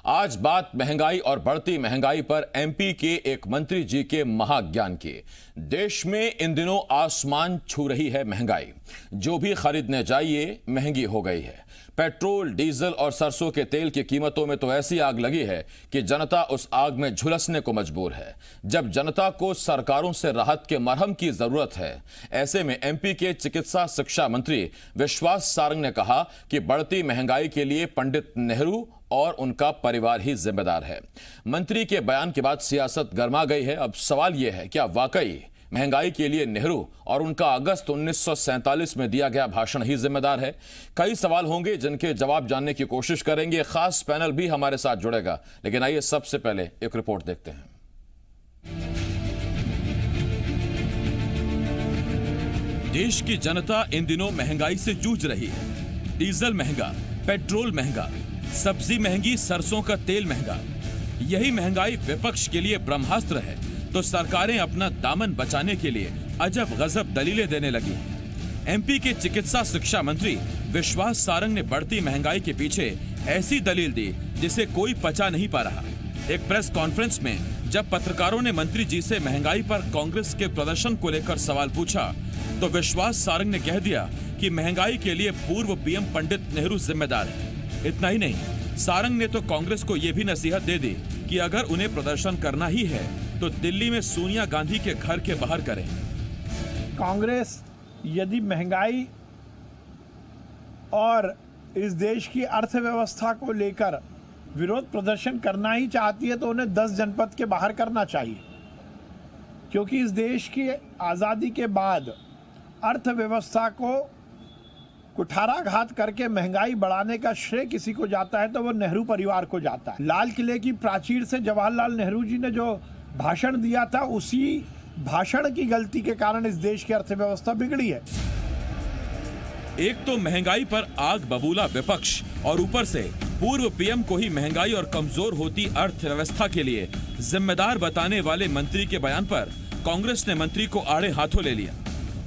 आज बात महंगाई और बढ़ती महंगाई पर एमपी के एक मंत्री जी के महाज्ञान की। देश में इन दिनों आसमान छू रही है महंगाई। जो भी खरीदने जाइए महंगी हो गई है। पेट्रोल, डीजल और सरसों के तेल की कीमतों में तो ऐसी आग लगी है कि जनता उस आग में झुलसने को मजबूर है। जब जनता को सरकारों से राहत के मरहम की जरूरत है, ऐसे में एमपी के चिकित्सा शिक्षा मंत्री विश्वास सारंग ने कहा कि बढ़ती महंगाई के लिए पंडित नेहरू और उनका परिवार ही जिम्मेदार है। मंत्री के बयान के बाद सियासत गर्मा गई है। अब सवाल यह है, क्या वाकई महंगाई के लिए नेहरू और उनका अगस्त 1947 में दिया गया भाषण ही जिम्मेदार है? कई सवाल होंगे जिनके जवाब जानने की कोशिश करेंगे। खास पैनल भी हमारे साथ जुड़ेगा, लेकिन आइए सबसे पहले एक रिपोर्ट देखते हैं। देश की जनता इन दिनों महंगाई से जूझ रही है। डीजल महंगा, पेट्रोल महंगा, सब्जी महंगी, सरसों का तेल महंगा। यही महंगाई विपक्ष के लिए ब्रह्मास्त्र है, तो सरकारें अपना दामन बचाने के लिए अजब गजब दलीलें देने लगी हैं। एमपी के चिकित्सा शिक्षा मंत्री विश्वास सारंग ने बढ़ती महंगाई के पीछे ऐसी दलील दी जिसे कोई पचा नहीं पा रहा। एक प्रेस कॉन्फ्रेंस में जब पत्रकारों ने मंत्री जी से महंगाई पर कांग्रेस के प्रदर्शन को लेकर सवाल पूछा, तो विश्वास सारंग ने कह दिया कि महंगाई के लिए पूर्व पीएम पंडित नेहरू जिम्मेदार है। इतना ही नहीं, सारंग ने तो कांग्रेस को यह भी नसीहत दे दी कि अगर उन्हें प्रदर्शन करना ही है तो दिल्ली में सोनिया गांधी के घर के बाहर करें। कांग्रेस यदि महंगाई और इस देश की अर्थव्यवस्था को लेकर विरोध प्रदर्शन करना ही चाहती है तो उन्हें 10 जनपद के बाहर करना चाहिए, क्योंकि इस देश की आज़ादी के बाद अर्थव्यवस्था को कुठाराघात करके महंगाई बढ़ाने का श्रेय किसी को जाता है तो वो नेहरू परिवार को जाता है। लाल किले की प्राचीर से जवाहरलाल नेहरू जी ने जो भाषण दिया था, उसी भाषण की गलती के कारण इस देश की अर्थव्यवस्था बिगड़ी है। एक तो महंगाई पर आग बबूला विपक्ष और ऊपर से पूर्व पीएम को ही महंगाई और कमजोर होती अर्थव्यवस्था के लिए जिम्मेदार बताने वाले मंत्री के बयान पर कांग्रेस ने मंत्री को आड़े हाथों ले लिया।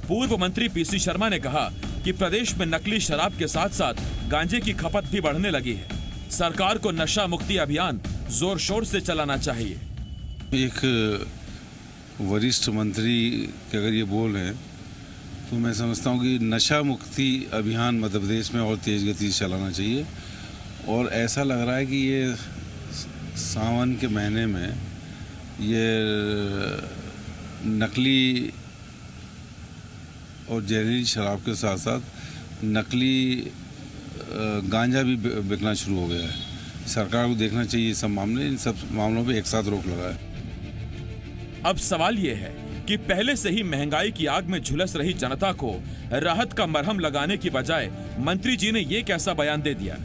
पूर्व मंत्री पीसी शर्मा ने कहा कि प्रदेश में नकली शराब के साथ साथ गांजे की खपत भी बढ़ने लगी है। सरकार को नशा मुक्ति अभियान जोर शोर से चलाना चाहिए। एक वरिष्ठ मंत्री के अगर ये बोल हैं तो मैं समझता हूँ कि नशा मुक्ति अभियान मध्य प्रदेश में और तेज गति से चलाना चाहिए। और ऐसा लग रहा है कि ये सावन के महीने में ये नकली और जहरीली शराब के साथ साथ नकली गांजा भी बिकना शुरू हो गया है। सरकार को देखना चाहिए सब मामले, इन सब मामलों पे एक साथ रोक लगाए। अब सवाल यह है कि पहले से ही महंगाई की आग में झुलस रही जनता को राहत का मरहम लगाने की बजाय मंत्री जी ने यह कैसा बयान दे दिया?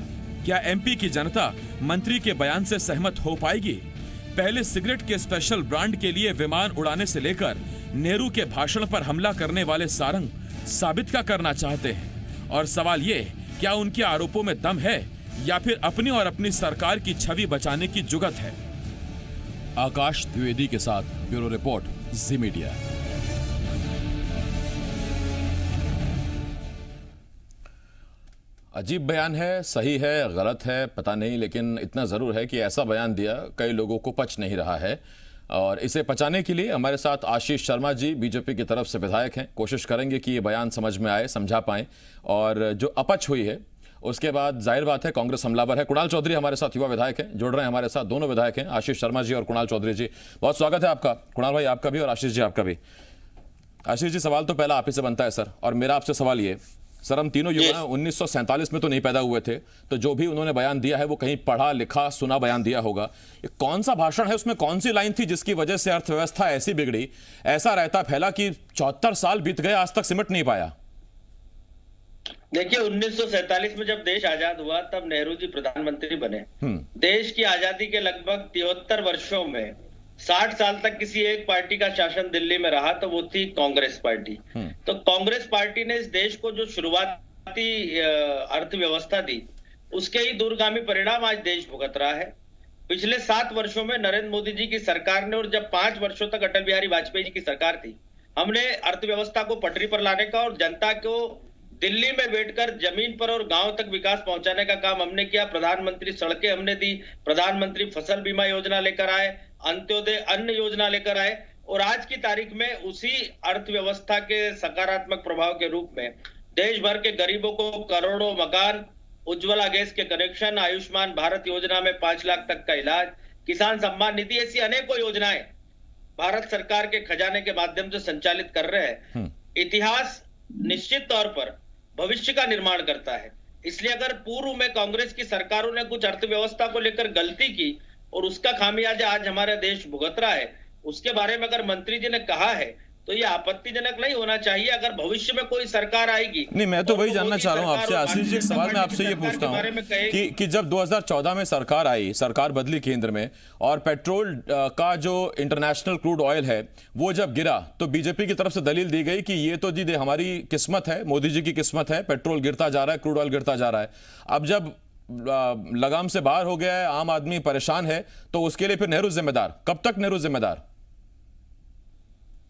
क्या एमपी की जनता मंत्री के बयान से सहमत हो पाएगी? पहले सिगरेट के स्पेशल ब्रांड के लिए विमान उड़ाने से लेकर नेहरू के भाषण पर हमला करने वाले सारंग साबित क्या करना चाहते हैं? और सवाल ये, क्या उनके आरोपों में दम है या फिर अपनी और अपनी सरकार की छवि बचाने की जुगत है? आकाश द्विवेदी के साथ ब्यूरो रिपोर्ट, जी मीडिया। अजीब बयान है, सही है, गलत है, पता नहीं, लेकिन इतना जरूर है कि ऐसा बयान दिया कई लोगों को पच नहीं रहा है। और इसे पचाने के लिए हमारे साथ आशीष शर्मा जी बीजेपी की तरफ से विधायक हैं। कोशिश करेंगे कि ये बयान समझ में आए, समझा पाएं। और जो अपच हुई है उसके बाद जाहिर बात है कांग्रेस हमलावर है। कुणाल चौधरी हमारे साथ युवा विधायक हैं, जुड़ रहे हैं हमारे साथ। दोनों विधायक हैं, आशीष शर्मा जी और कुणाल चौधरी जी। बहुत स्वागत है आपका। कुणाल भाई आपका भी और आशीष जी आपका भी। आशीष जी, सवाल तो पहला आप ही से बनता है सर, और मेरा आपसे सवाल ये, सर हम तीनों युवा 1947 में तो नहीं पैदा हुए थे, तो जो भी उन्होंने बयान दिया है वो कहीं पढ़ा लिखा सुना बयान दिया होगा। ये कौन सा भाषण है, उसमें कौन सी लाइन थी जिसकी वजह से अर्थव्यवस्था ऐसी बिगड़ी, ऐसा रहता फैला कि 74 साल बीत गए आज तक सिमट नहीं पाया? देखिए, 1947 में जब देश आजाद हुआ तब नेहरू जी प्रधानमंत्री बने। देश की आजादी के लगभग 73 वर्षों में 60 साल तक किसी एक पार्टी का शासन दिल्ली में रहा तो वो थी कांग्रेस पार्टी। तो कांग्रेस पार्टी ने इस देश को जो शुरुआती अर्थव्यवस्था दी, उसके ही दूरगामी परिणाम आज देश भुगत रहा है। पिछले 7 वर्षों में नरेंद्र मोदी जी की सरकार ने, और जब 5 वर्षों तक अटल बिहारी वाजपेयी जी की सरकार थी, हमने अर्थव्यवस्था को पटरी पर लाने का और जनता को दिल्ली में बैठकर जमीन पर और गांव तक विकास पहुंचाने का काम हमने किया। प्रधानमंत्री सड़कें हमने दी, प्रधानमंत्री फसल बीमा योजना लेकर आए, अंत्योदय अन्न योजना लेकर आए, और आज की तारीख में उसी अर्थव्यवस्था के सकारात्मक प्रभाव के रूप में देश भर के गरीबों को करोड़ों मकान, उज्ज्वला गैस के कनेक्शन, आयुष्मान भारत योजना में 5 लाख तक का इलाज, किसान सम्मान निधि, ऐसी अनेकों योजनाएं भारत सरकार के खजाने के माध्यम से संचालित कर रहे हैं। इतिहास निश्चित तौर पर भविष्य का निर्माण करता है। इसलिए अगर पूर्व में कांग्रेस की सरकारों ने कुछ अर्थव्यवस्था को लेकर गलती की और उसका खामियाजा आज हमारा देश भुगत रहा है, उसके बारे में अगर मंत्री जी ने कहा है तो ये आपत्तिजनक नहीं होना चाहिए। अगर भविष्य में कोई सरकार आएगी, नहीं, मैं तो वही जानना चाह रहा हूं आपसे आशीष जी, एक सवाल मैं आपसे ये पूछता हूं कि जब 2014 में सरकार आई, सरकार बदली केंद्र में, और पेट्रोल का जो इंटरनेशनल क्रूड ऑयल है वो जब गिरा तो बीजेपी की तरफ से दलील दी गई कि ये तो जी हमारी किस्मत है, मोदी जी की किस्मत है, पेट्रोल गिरता जा रहा है, क्रूड ऑयल गिरता जा रहा है। अब जब लगाम से बाहर हो गया है, आम आदमी परेशान है, तो उसके लिए फिर नेहरू जिम्मेदार? कब तक नेहरू जिम्मेदार?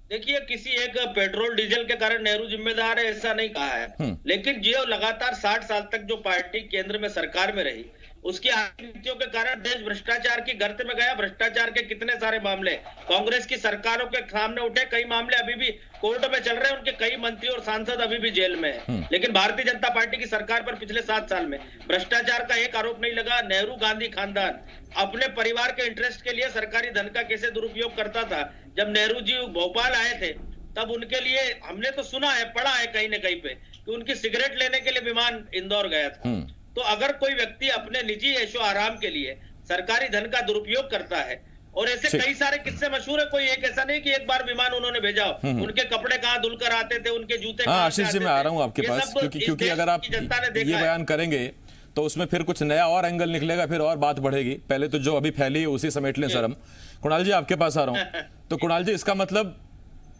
देखिए, किसी एक पेट्रोल डीजल के कारण नेहरू जिम्मेदार है ऐसा नहीं कहा है, लेकिन जो लगातार 60 साल तक जो पार्टी केंद्र में सरकार में रही, उसकी आर्थिक नीतियों के कारण देश भ्रष्टाचार की गर्त में गया। भ्रष्टाचार के कितने सारे मामले कांग्रेस की सरकारों के सामने उठे, कई मामले अभी भी कोर्ट में चल रहे हैं, उनके कई मंत्री और सांसद अभी भी जेल में हैं। लेकिन भारतीय जनता पार्टी की सरकार पर पिछले 7 साल में भ्रष्टाचार का एक आरोप नहीं लगा। नेहरू गांधी खानदान अपने परिवार के इंटरेस्ट के लिए सरकारी धन का कैसे दुरुपयोग करता था। जब नेहरू जी भोपाल आए थे तब उनके लिए हमने तो सुना है, पढ़ा है कहीं न कहीं पे कि उनकी सिगरेट लेने के लिए विमान इंदौर गया था। तो अगर कोई व्यक्ति अपने निजी ऐशो आराम के लिए सरकारी धन का दुरुपयोग करता है, और ऐसे कई सारे किस्से मशहूर है, कोई एक ऐसा नहीं कि एक बार विमान उन्होंने भेजा हो, उनके कपड़े कहाँ धुलकर आते थे, उनके जूते। हाँ आशीष जी, मैं आ रहा हूँ आपके पास, क्योंकि अगर आप ये बयान करेंगे तो उसमें फिर कुछ नया और एंगल निकलेगा, फिर और बात बढ़ेगी। पहले तो जो अभी फैली है उसी समेट लें सर हम। कुणाल जी आपके पास आ रहा हूँ। तो कुणाल जी, इसका मतलब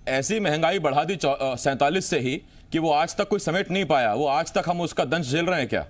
ऐसी महंगाई बढ़ा दी 47 से ही कि वो आज तक कोई समेट नहीं पाया, वो आज तक हम उसका दंश झेल रहे हैं क्या?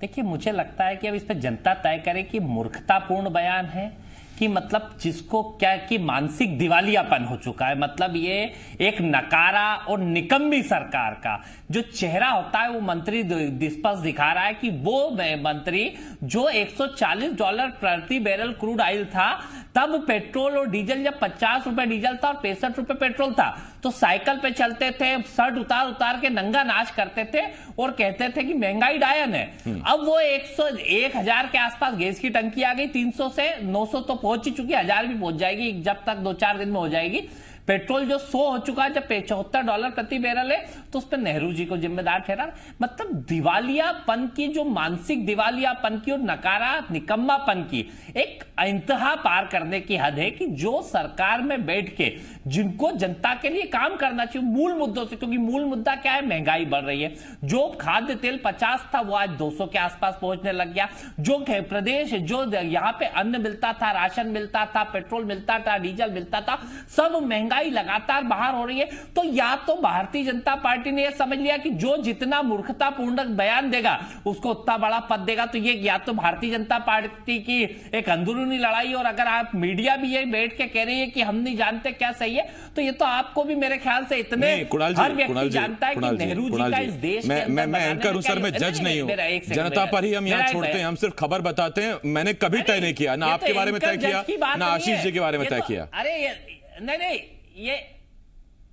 देखिए, मुझे लगता है कि अब इस पर जनता तय करे कि मूर्खतापूर्ण बयान है कि मतलब जिसको क्या कि मानसिक दिवालियापन हो चुका है। मतलब ये एक नकारा और निकम्मी सरकार का जो चेहरा होता है वो मंत्री स्पष्ट दिखा रहा है कि वो मंत्री जो $140 प्रति बैरल क्रूड ऑयल था, तब पेट्रोल और डीजल जब 50 रुपए डीजल था और 65 रुपए पेट्रोल था, तो साइकिल पे चलते थे, शर्ट उतार उतार के नंगा नाच करते थे और कहते थे कि महंगाई डायन है। अब वो 1,000 के आसपास गैस की टंकी आ गई, 300 से 900 तो पहुंच ही चुकी, 1000 भी पहुंच जाएगी जब तक 2-4 दिन में हो जाएगी। पेट्रोल जो 100 हो चुका है, जब $74 प्रति बैरल है, तो उस पर नेहरू जी को जिम्मेदार ठहरा। मतलब दिवालियापन की, जो मानसिक दिवालियापन की और नकारा निकम्मापन की एक इंतहा पार करने की हद है कि जो सरकार में बैठ के जिनको जनता के लिए काम करना चाहिए मूल मुद्दों से, क्योंकि मूल मुद्दा क्या है? महंगाई बढ़ रही है। जो खाद्य तेल 50 था वो आज 200 के आसपास पहुंचने लग गया। जो प्रदेश, जो यहाँ पे अन्न मिलता था, राशन मिलता था, पेट्रोल मिलता था, डीजल मिलता था, सब महंगाई लगातार बाहर हो रही है। तो या तो भारतीय जनता पार्टी ने यह समझ लिया कि जो जितना मूर्खतापूर्ण बयान देगा उसको उतना बड़ा पद देगा। तो ये या तो भारतीय जनता पार्टी की एक अंदरूनी लड़ाई, और अगर आप मीडिया भी ये बैठ के कह रही है कि हम नहीं जानते क्या सही है, तो ये तो आपको भी मेरे ख्याल से इतने हर व्यक्ति जानता है कि नेहरू जी का इस देश के अंदर मैं एंकर हूं सर, मैं जज नहीं हूं। जनता पर ही हम यहाँ छोड़ते हैं, हम सिर्फ खबर बताते हैं। मैंने कभी तय नहीं किया, ना आपके बारे में तय किया, ना आशीष जी के बारे में तय किया। अरे नहीं,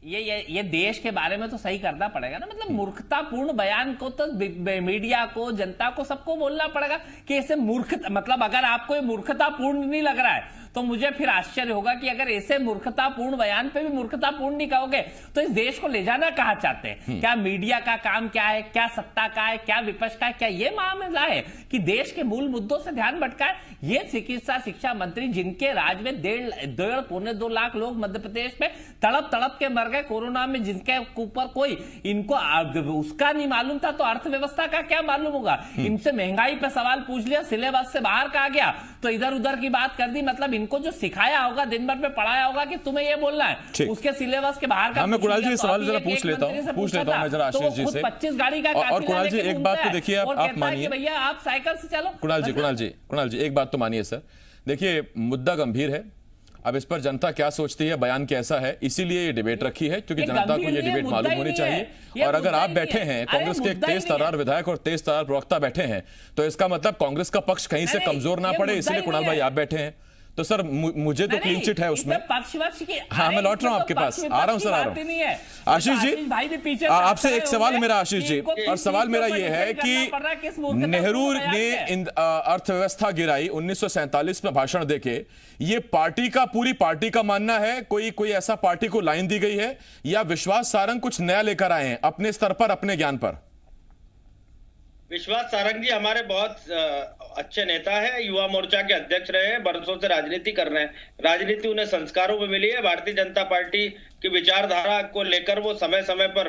ये देश के बारे में तो सही करना पड़ेगा ना। मतलब मूर्खतापूर्ण बयान को तो मीडिया को, जनता को, सबको बोलना पड़ेगा कि ऐसे मतलब अगर आपको ये मूर्खतापूर्ण नहीं लग रहा है तो मुझे फिर आश्चर्य होगा कि अगर ऐसे मूर्खतापूर्ण बयान पे भी मूर्खतापूर्ण नहीं कहोगे तो इस देश को ले जाना कहां चाहते हैं? क्या मीडिया का काम क्या है? क्या सत्ता का है? क्या विपक्ष का है? क्या ये मामला है कि देश के मूल मुद्दों से ध्यान भटका है? ये चिकित्सा शिक्षा मंत्री जिनके राज में 1.5-2 लाख लोग मध्य प्रदेश में तड़प तड़प के मर गए कोरोना में, जिनके ऊपर कोई इनको उसका नहीं मालूम था, तो अर्थव्यवस्था का क्या मालूम होगा? इनसे महंगाई पे सवाल पूछ लिया, सिलेबस से बाहर कहा गया तो इधर उधर की बात कर दी। मतलब इनको जो सिखाया होगा, दिन भर में पढ़ाया होगा कि तुम्हें ये बोलना है, उसके सिलेबस के बाहर का। मैं कुणाल जी सवाल जरा पूछ लेता हूं मैं जरा आशीष जी से। 25 गाड़ी का और कुणाल जी एक बात तो देखिए, आप मानिए भैया आप साइकिल से चलो। कुणाल जी एक बात तो मानिए सर, देखिए मुद्दा गंभीर है। अब इस पर जनता क्या सोचती है, बयान कैसा है, इसीलिए ये डिबेट रखी है, क्योंकि जनता को ये डिबेट मालूम होनी चाहिए। और अगर आप बैठे हैं, कांग्रेस के एक तेज तर्रार विधायक और तेज तर्रार प्रवक्ता बैठे हैं, तो इसका मतलब कांग्रेस का पक्ष कहीं से कमजोर ना पड़े, इसलिए कुणाल भाई आप बैठे हैं। तो सर मुझे तो क्लीन चिट है उसमें। हाँ, मैं लौट रहा हूं आपके पास, आ रहा हूं सर, आ रहा हूं। आशीष जी, आपसे एक सवाल है मेरा, आशीष जी, और सवाल मेरा ये है कि नेहरू ने अर्थव्यवस्था गिराई 1947 में भाषण देके, ये पार्टी का, पूरी पार्टी का मानना है, कोई ऐसा पार्टी को लाइन दी गई है, या विश्वास सारंग कुछ नया लेकर आए हैं अपने स्तर पर, अपने ज्ञान पर? विश्वास सारंग जी हमारे बहुत अच्छे नेता है, युवा मोर्चा के अध्यक्ष रहे हैं, बरसों से राजनीति कर रहे हैं, राजनीति उन्हें संस्कारों में मिली है। भारतीय जनता पार्टी की विचारधारा को लेकर वो समय समय पर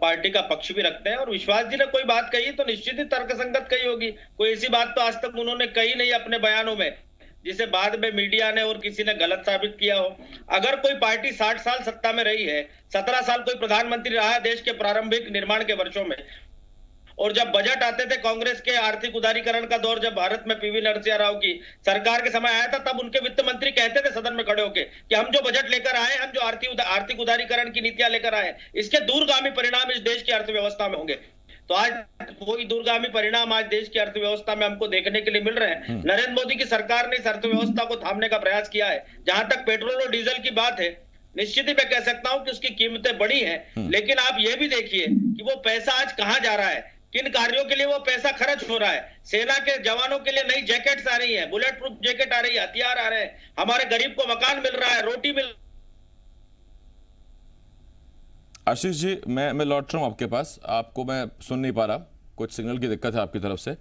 पार्टी का पक्ष भी रखते हैं। और विश्वास जी ने कोई बात कही तो निश्चित ही तर्कसंगत कही होगी, कोई ऐसी बात तो आज तक उन्होंने कही नहीं अपने बयानों में जिसे बाद में मीडिया ने और किसी ने गलत साबित किया हो। अगर कोई पार्टी 60 साल सत्ता में रही है, 17 साल कोई प्रधानमंत्री रहा है देश के प्रारंभिक निर्माण के वर्षों में, और जब बजट आते थे कांग्रेस के आर्थिक उदारीकरण का दौर, जब भारत में पीवी नरसिम्हा राव की सरकार के समय आया था, तब उनके वित्त मंत्री कहते थे सदन में खड़े होके कि हम जो बजट लेकर आए, हम जो आर्थिक उदारीकरण की नीतियां लेकर आए, इसके दूरगामी परिणाम इस देश की अर्थव्यवस्था में होंगे। तो आज वही दूरगामी परिणाम आज देश की अर्थव्यवस्था में हमको देखने के लिए मिल रहे हैं। नरेंद्र मोदी की सरकार ने इस अर्थव्यवस्था को थामने का प्रयास किया है। जहां तक पेट्रोल और डीजल की बात है, निश्चित ही मैं कह सकता हूं कि उसकी कीमतें बढ़ी हैं, लेकिन आप ये भी देखिए कि वो पैसा आज कहां जा रहा है, किन कार्यों के लिए वो पैसा खर्च हो रहा है। सेना के जवानों के लिए नई जैकेट्स आ रही है, बुलेट प्रूफ जैकेट आ रही है, हथियार आ रहे हैं, हमारे गरीब को मकान मिल रहा है, रोटी मिल। आशीष जी, मैं लौट रहा हूं आपके पास, आपको मैं सुन नहीं पा रहा, कुछ सिग्नल की दिक्कत है आपकी तरफ से।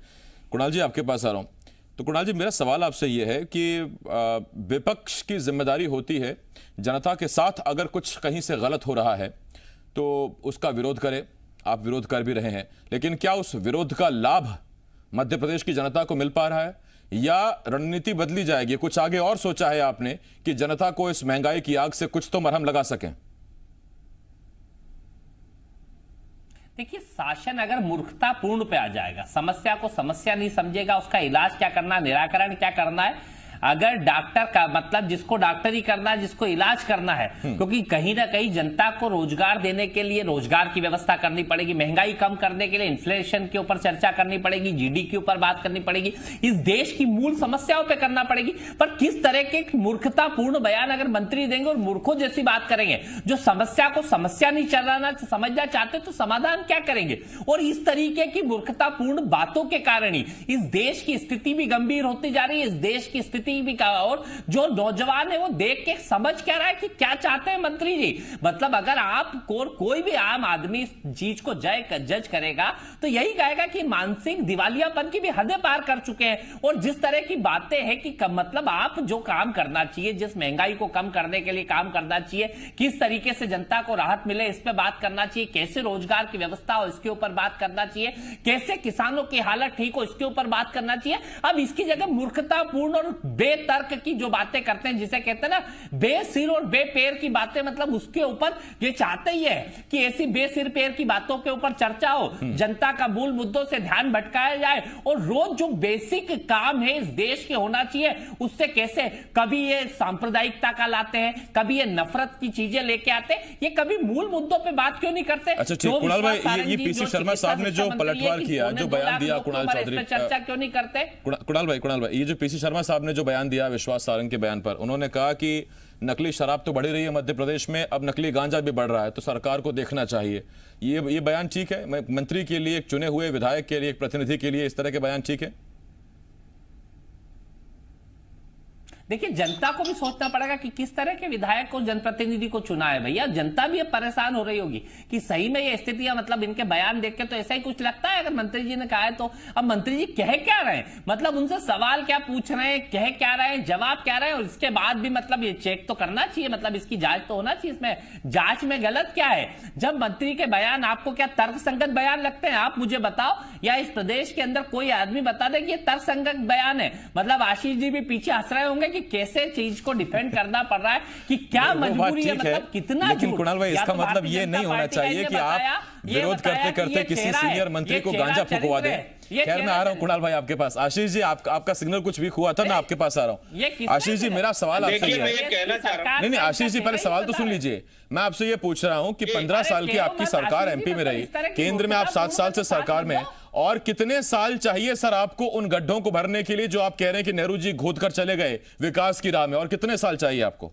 कुणाल जी आपके पास आ रहा हूं। तो कुणाल जी, मेरा सवाल आपसे यह है कि विपक्ष की जिम्मेदारी होती है जनता के साथ अगर कुछ कहीं से गलत हो रहा है तो उसका विरोध करे, आप विरोध कर भी रहे हैं, लेकिन क्या उस विरोध का लाभ मध्य प्रदेश की जनता को मिल पा रहा है, या रणनीति बदली जाएगी? कुछ आगे और सोचा है आपने कि जनता को इस महंगाई की आग से कुछ तो मरहम लगा सकें? देखिए, शासन अगर मूर्खतापूर्ण पे आ जाएगा, समस्या को समस्या नहीं समझेगा, उसका इलाज क्या करना, निराकरण क्या करना है, अगर डॉक्टर का मतलब जिसको डॉक्टरी करना है, जिसको इलाज करना है, क्योंकि कहीं ना कहीं जनता को रोजगार देने के लिए रोजगार की व्यवस्था करनी पड़ेगी, महंगाई कम करने के लिए इन्फ्लेशन के ऊपर चर्चा करनी पड़ेगी, जीडी के ऊपर बात करनी पड़ेगी, इस देश की मूल समस्याओं पे करना पड़ेगी। पर किस तरह के मूर्खतापूर्ण बयान अगर मंत्री देंगे और मूर्खों जैसी बात करेंगे, जो समस्या को समस्या नहीं चलाना समझना चाहते तो समाधान क्या करेंगे? और इस तरीके की मूर्खतापूर्ण बातों के कारण ही इस देश की स्थिति भी गंभीर होती जा रही है। इस देश की स्थिति भी का, और जो नौजवान है वो देख के समझ क्या रहा है कि क्या चाहते हैं मंत्री जी। मतलब अगर आप कोई भी आम आदमी इस चीज को जज करेगा तो यही कहेगा कि मानसिक दिवालियापन की भी हदें पार कर चुके हैं। और जिस तरह की बातें हैं कि मतलब आप जो काम करना चाहिए, जिस महंगाई को कम करने के लिए काम करना चाहिए, किस तरीके से जनता को राहत मिले इस पे बात करना चाहिए, कैसे रोजगार की व्यवस्था हो इसके ऊपर बात करना चाहिए, कैसे किसानों की हालत ठीक हो इसके ऊपर बात करना चाहिए। अब इसकी जगह मूर्खतापूर्ण और बेतर्क की जो बातें करते हैं, जिसे कहते हैं ना बेसिर और बेपैर की बातें, मतलब उसके ऊपर ये चाहते ही है कि ऐसी बेसिर पैर की बातों के ऊपर चर्चा हो, जनता का मूल मुद्दों से ध्यान भटकाया जाए, और रोज जो बेसिक काम है इस देश के होना चाहिए उससे कैसे कभी ये सांप्रदायिकता का लाते हैं, कभी ये नफरत की चीजें लेके आते हैं, ये कभी मूल मुद्दों पे बात क्यों नहीं करते? अच्छा ठीक, कुणाल भाई, ये पीसी शर्मा साहब ने जो पलटवार किया, जो बयान दिया कुणाल चौधरी, चर्चा क्यों नहीं करते? कुणाल भाई, ये जो पीसी शर्मा साहब ने जो बयान दिया विश्वास सारंग के बयान पर, उन्होंने कहा कि नकली शराब तो बढ़ी रही है मध्य प्रदेश में, अब नकली गांजा भी बढ़ रहा है, तो सरकार को देखना चाहिए। ये बयान ठीक है? मंत्री के लिए, एक चुने हुए विधायक के लिए, एक प्रतिनिधि के लिए इस तरह के बयान ठीक है? देखिए, जनता को भी सोचना पड़ेगा कि किस तरह के विधायक को, जनप्रतिनिधि को चुना है भैया। जनता भी अब परेशान हो रही होगी कि सही में ये स्थितियां, मतलब इनके बयान देख के तो ऐसा ही कुछ लगता है अगर मंत्री जी ने कहा है तो। अब मंत्री जी कह क्या रहे हैं, मतलब उनसे सवाल क्या पूछ रहे हैं, कह क्या रहे हैं, जवाब क्या रहे हैं, और इसके बाद भी मतलब ये चेक तो करना चाहिए, मतलब इसकी जांच तो होना चाहिए। इसमें जांच में गलत क्या है? जब मंत्री के बयान आपको क्या तर्कसंगत बयान लगते हैं, आप मुझे बताओ, या इस प्रदेश के अंदर कोई आदमी बता दे कि ये तर्कसंगत बयान है। मतलब आशीष जी भी पीछे हंस रहे होंगे कि कैसे चीज को डिफेंड करना पड़ रहा है, कि क्या मजबूरी है, मतलब कितना। लेकिन कुणाल भाई, इसका मतलब ये नहीं होना चाहिए कि आप विरोध करते करते किसी सीनियर मंत्री को गांजा फुकवा दें। ये खैर मैं आ रहा हूँ कुणाल भाई आपके पास। आशीष जी आपका सिग्नल कुछ वीक हुआ था, मैं आपके पास आ रहा हूँ। आशीष जी मेरा सवाल आपसे देखिए, ये मैं है, ये कहना चाह रहा हूँ। नहीं आशीष जी पहले सवाल तो सुन लीजिए। मैं आपसे ये पूछ रहा हूँ कि 15 साल की आपकी सरकार एमपी में रही, केंद्र में आप 7 साल से सरकार में, और कितने साल चाहिए सर आपको उन गड्ढों को भरने के लिए जो आप कह रहे हैं कि नेहरू जी खोद कर चले गए विकास की राह में, और कितने साल चाहिए आपको?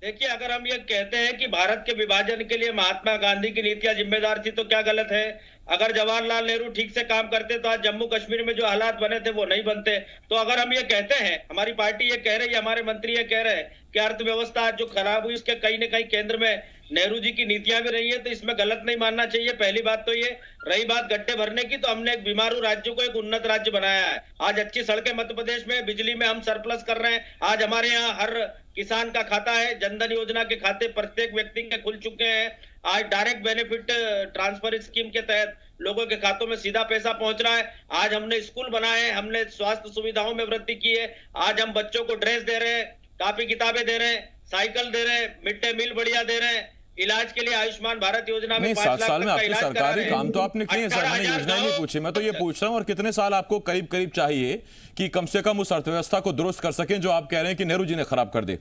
देखिए, अगर हम ये कहते हैं कि भारत के विभाजन के लिए महात्मा गांधी की नीतियां जिम्मेदार थी तो क्या गलत है? अगर जवाहरलाल नेहरू ठीक से काम करते तो आज जम्मू कश्मीर में जो हालात बने थे वो नहीं बनते। तो अगर हम ये कहते हैं, हमारी पार्टी ये कह रही है, हमारे मंत्री ये कह रहे हैं कि अर्थव्यवस्था जो खराब हुई उसके कहीं न कहीं केंद्र में नेहरू जी की नीतियां भी रही है, तो इसमें गलत नहीं मानना चाहिए। पहली बात तो ये। रही बात गड्ढे भरने की, तो हमने एक बीमारू राज्य को एक उन्नत राज्य बनाया है। आज अच्छी सड़कें मध्य प्रदेश में, बिजली में हम सरप्लस कर रहे हैं। आज हमारे यहाँ हर किसान का खाता है, जनधन योजना के खाते प्रत्येक व्यक्ति के खुल चुके हैं। आज डायरेक्ट बेनिफिट ट्रांसफर स्कीम के तहत लोगों के खातों में सीधा पैसा पहुंच रहा है। आज हमने स्कूल बनाए हैं, हमने स्वास्थ्य सुविधाओं में वृद्धि की है। आज हम बच्चों को ड्रेस दे रहे हैं, कॉपी किताबें दे रहे हैं, साइकिल दे रहे हैं, मिड डे मील बढ़िया दे रहे हैं। इलाज के लिए आयुष्मान भारत योजना में 7 साल में आपकी सरकारी काम तो आपने किए सर, मैंने योजनाएं नहीं पूछी। मैं तो ये पूछ रहा हूँ, और कितने साल आपको करीब करीब चाहिए कि कम से कम उस अर्थव्यवस्था को दुरुस्त कर सकें जो आप कह रहे हैं कि नेहरू जी ने खराब कर दी?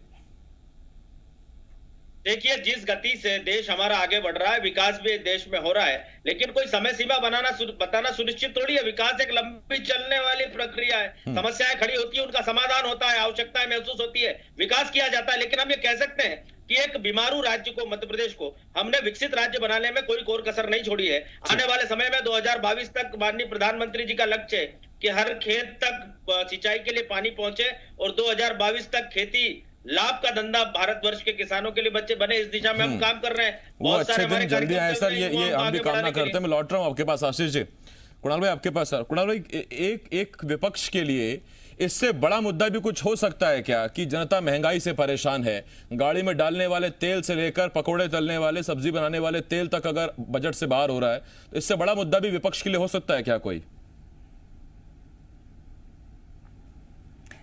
देखिए, जिस गति से देश हमारा आगे बढ़ रहा है, विकास भी देश में हो रहा है, लेकिन कोई समय सीमा बताना सुनिश्चित थोड़ी है। विकास एक लंबी चलने वाली प्रक्रिया है। समस्याएं खड़ी होती है, उनका समाधान होता है, आवश्यकताएं महसूस होती है, विकास किया जाता है। लेकिन हम ये कह सकते हैं कि एक बीमारू राज्य को, मध्य प्रदेश को, हमने विकसित राज्य बनाने में कोई कोर कसर नहीं छोड़ी है। आने वाले समय में 2022 तक माननीय प्रधानमंत्री जी का लक्ष्य है कि हर खेत तक सिंचाई के लिए पानी पहुंचे, और 2022 तक खेती लाभ का धंधा भारतवर्ष के किसानों के लिए बच्चे बने। इस दिशा में हम काम कर रहे हैं। वो अच्छे दिन जल्दी आए सर, ये हम भी कामना करते हैं। मैं लौट रहा हूं आपके पास आशीष जी। कुणाल भाई आपके पास। सर कुणाल भाई, एक विपक्ष के लिए इससे बड़ा मुद्दा भी कुछ हो सकता है क्या कि जनता महंगाई से परेशान है? गाड़ी में डालने वाले तेल से लेकर पकोड़े तलने वाले, सब्जी बनाने वाले तेल तक अगर बजट से बाहर हो रहा है, तो इससे बड़ा मुद्दा भी विपक्ष के लिए हो सकता है क्या कोई?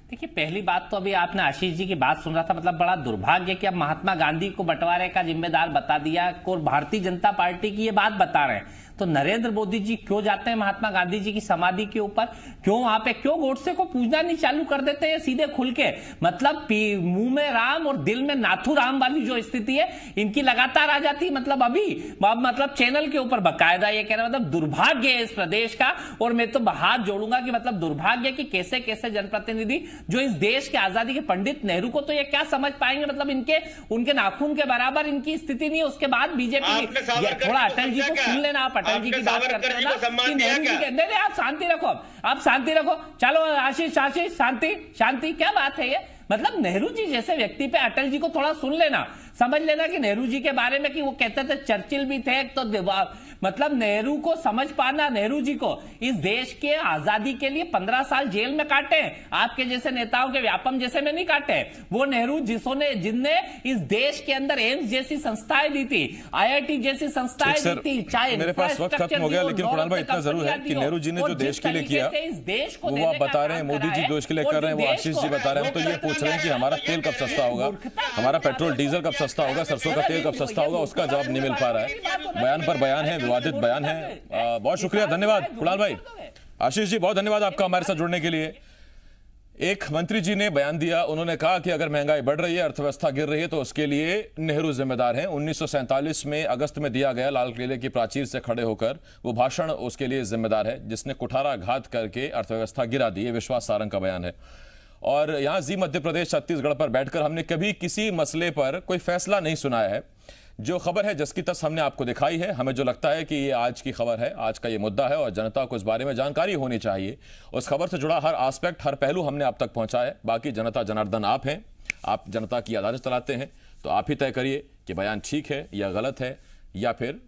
देखिए, पहली बात तो अभी आपने आशीष जी की बात सुन रहा था, मतलब बड़ा दुर्भाग्य कि अब महात्मा गांधी को बंटवारे का जिम्मेदार बता दिया और भारतीय जनता पार्टी की ये बात बता रहे हैं। तो नरेंद्र मोदी जी क्यों जाते हैं महात्मा गांधी जी की समाधि के ऊपर? क्यों वहां पे, क्यों गोडसे को पूजना नहीं चालू कर देते हैं सीधे खुल के? मतलब मुंह में राम और दिल में नाथू राम वाली जो स्थिति है इनकी लगातार आ जाती है। मतलब अभी मतलब चैनल के ऊपर बकायदा ये कह रहे, मतलब दुर्भाग्य है इस प्रदेश का। और मैं तो हाथ जोड़ूंगा कि मतलब दुर्भाग्य कि कैसे कैसे जनप्रतिनिधि जो इस देश के आजादी के पंडित नेहरू को तो ये क्या समझ पाएंगे, मतलब उनके नाखून के बराबर इनकी स्थिति नहीं है। उसके बाद बीजेपी, थोड़ा अटल जी को सुन लेना, आप अटल जी की बात करते हो ना कि नेहरू जी के, नहीं आप शांति रखो, आप शांति रखो। चलो आशीष शांति शांति, क्या बात है ये? मतलब नेहरू जी जैसे व्यक्ति पे अटल जी को थोड़ा सुन लेना, समझ लेना कि नेहरू जी के बारे में कि वो कहते थे चर्चिल भी थे, तो मतलब नेहरू को समझ पाना, नेहरू जी को इस देश के आजादी के लिए 15 साल जेल में काटे, आपके जैसे नेताओं के व्यापम जैसे में नहीं काटे। वो नेहरू जिनने इस देश के अंदर एम्स जैसी संस्थाएं दी थी, IIT जैसी संस्थाएं दी थी, चाहे मेरे पास वक्त खत्म हो गया, लेकिन कुणाल भाई इतना जरूर है कि नेहरू जी ने जो देश के लिए किया वो आप बता रहे हैं, मोदी जी देश के लिए कर रहे हैं, वो आशीष जी बता रहे हैं। तो ये पूछ रहे हैं कि हमारा तेल कब सस्ता होगा, हमारा पेट्रोल डीजल कब सस्ता होगा, सरसों का तेल कब सस्ता होगा, उसका जवाब नहीं मिल पा रहा है। बयान पर बयान है, विवादित बयान है। बहुत शुक्रिया, धन्यवाद कुणाल भाई। आशीष जी बहुत धन्यवाद आपका हमारे साथ जुड़ने के लिए। एक मंत्री जी ने बयान दिया, उन्होंने कहा कि अगर महंगाई बढ़ रही है, अर्थव्यवस्था गिर रही है, तो उसके लिए नेहरू जिम्मेदार हैं। 1947 में अगस्त में दिया गया लाल किले की प्राचीर से खड़े होकर वो भाषण उसके लिए जिम्मेदार है, जिसने कुठाराघात करके अर्थव्यवस्था गिरा दी। ये विश्वास सारंग का बयान है। और यहां जी मध्य प्रदेश छत्तीसगढ़ पर बैठकर हमने कभी किसी मसले पर कोई फैसला नहीं सुनाया है। जो खबर है जस की तस हमने आपको दिखाई है। हमें जो लगता है कि ये आज की खबर है, आज का ये मुद्दा है, और जनता को इस बारे में जानकारी होनी चाहिए। उस खबर से जुड़ा हर एस्पेक्ट, हर पहलू हमने आप तक पहुंचा है। बाकी जनता जनार्दन आप हैं, आप जनता की अदालत चलाते हैं, तो आप ही तय करिए कि बयान ठीक है या गलत है, या फिर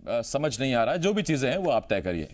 समझ नहीं आ रहा है। जो भी चीजें हैं वो आप तय करिए।